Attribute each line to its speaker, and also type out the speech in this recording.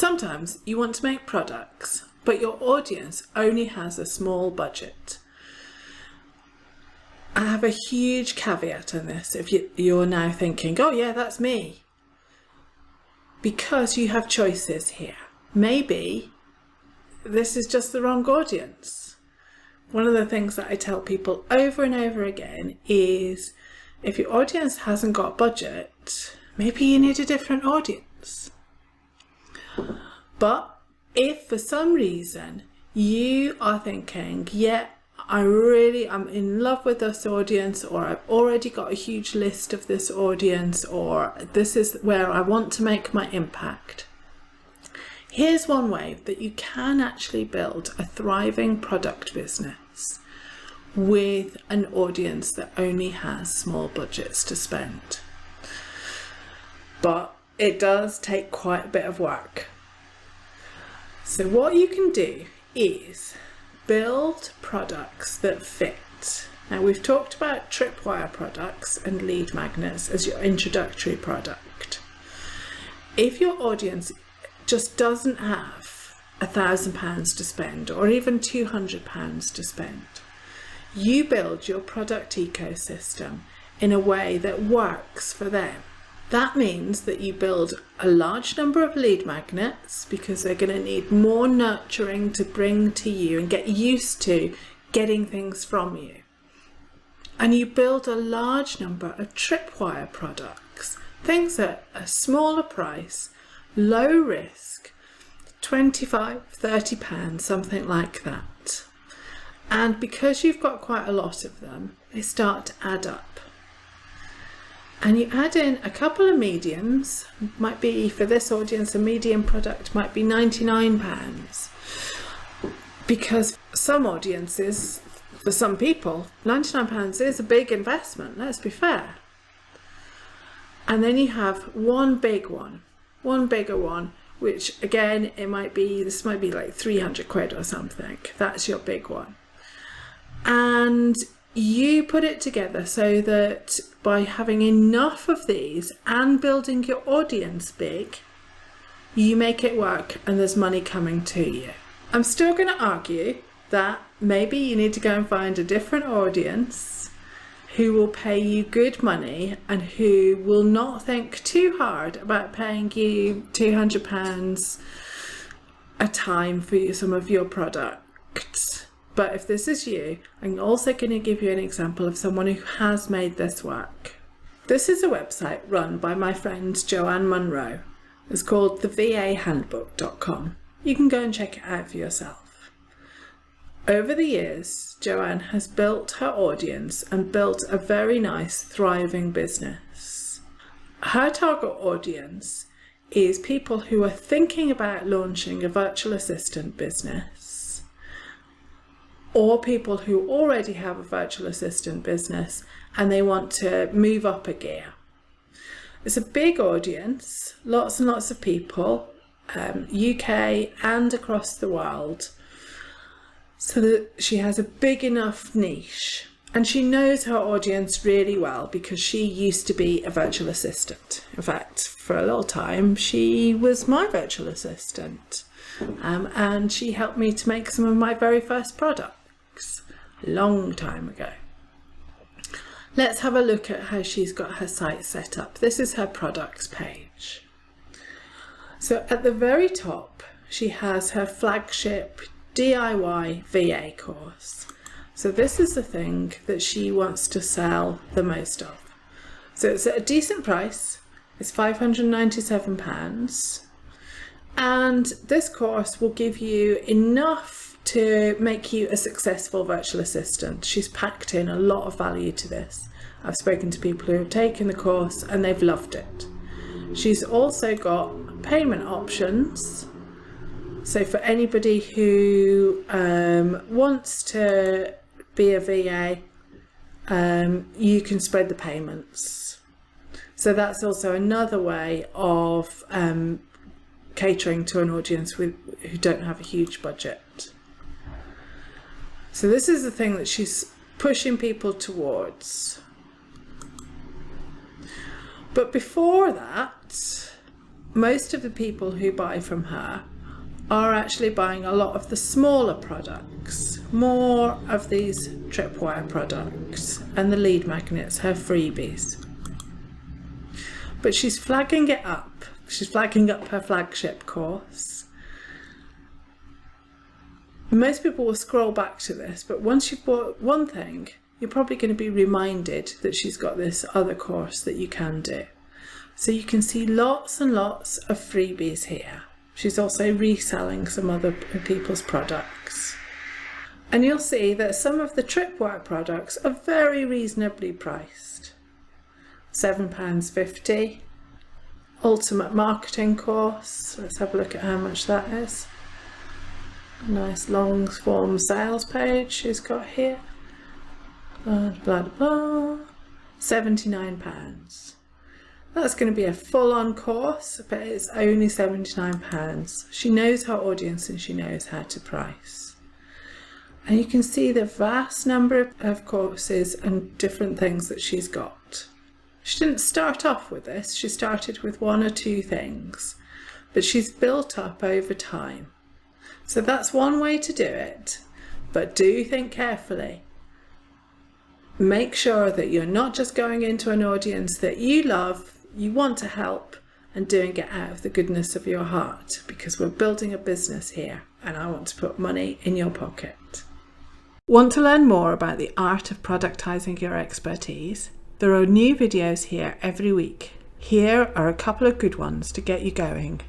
Speaker 1: Sometimes you want to make products, but your audience only has a small budget. I have a huge caveat on this if you're now thinking, oh yeah, that's me. Because you have choices here. Maybe this is just the wrong audience. One of the things that I tell people over and over again is if your audience hasn't got budget, maybe you need a different audience. But if for some reason you are thinking, yeah, I'm in love with this audience, or I've already got a huge list of this audience, or this is where I want to make my impact, here's one way that you can actually build a thriving product business with an audience that only has small budgets to spend. But it does take quite a bit of work. So what you can do is build products that fit. Now we've talked about tripwire products and lead magnets as your introductory product. If your audience just doesn't have £1,000 to spend, or even £200 to spend, you build your product ecosystem in a way that works for them. That means that you build a large number of lead magnets, because they're going to need more nurturing to bring to you and get used to getting things from you. And you build a large number of tripwire products, things at a smaller price, low risk, £25, £30, something like that. And because you've got quite a lot of them, they start to add up. And you add in a couple of mediums, might be for this audience, a medium product might be £99. Because some audiences, for some people, £99 is a big investment, let's be fair. And then you have one bigger one, which again, this might be like 300 quid or something. That's your big one. And you put it together so that by having enough of these and building your audience big, you make it work and there's money coming to you. I'm still going to argue that maybe you need to go and find a different audience who will pay you good money and who will not think too hard about paying you £200 a time for some of your products. But if this is you, I'm also going to give you an example of someone who has made this work. This is a website run by my friend Joanne Munro. It's called thevahandbook.com. You can go and check it out for yourself. Over the years, Joanne has built her audience and built a very nice, thriving business. Her target audience is people who are thinking about launching a virtual assistant business, or people who already have a virtual assistant business and they want to move up a gear. It's a big audience, lots and lots of people, UK and across the world, so that she has a big enough niche. And she knows her audience really well because she used to be a virtual assistant. In fact, for a little time, she was my virtual assistant. And she helped me to make some of my very first products a long time ago. Let's have a look at how she's got her site set up. This is her products page. So at the very top, she has her flagship DIY VA course. So this is the thing that she wants to sell the most of. So it's at a decent price. It's £597. And this course will give you enough to make you a successful virtual assistant. She's packed in a lot of value to this. I've spoken to people who have taken the course and they've loved it. She's also got payment options. So for anybody who wants to be a VA, you can spread the payments. So that's also another way of catering to an audience who don't have a huge budget. So this is the thing that she's pushing people towards. But before that, most of the people who buy from her are actually buying a lot of the smaller products, more of these Tripwire products and the lead magnets, her freebies. But she's flagging it up. She's flagging up her flagship course. Most people will scroll back to this, but once you've bought one thing, you're probably going to be reminded that she's got this other course that you can do. So you can see lots and lots of freebies here. She's also reselling some other people's products. And you'll see that some of the Tripwire products are very reasonably priced. £7.50. Ultimate marketing course. Let's have a look at how much that is. A nice long form sales page she's got here. Blah, blah, blah. £79. That's going to be a full-on course, but it's only £79. She knows her audience and she knows how to price. And you can see the vast number of courses and different things that she's got. She didn't start off with this, she started with one or two things, but she's built up over time. So that's one way to do it, but do think carefully. Make sure that you're not just going into an audience that you love, you want to help, and doing it out of the goodness of your heart, because we're building a business here and I want to put money in your pocket. Want to learn more about the art of productizing your expertise? There are new videos here every week. Here are a couple of good ones to get you going.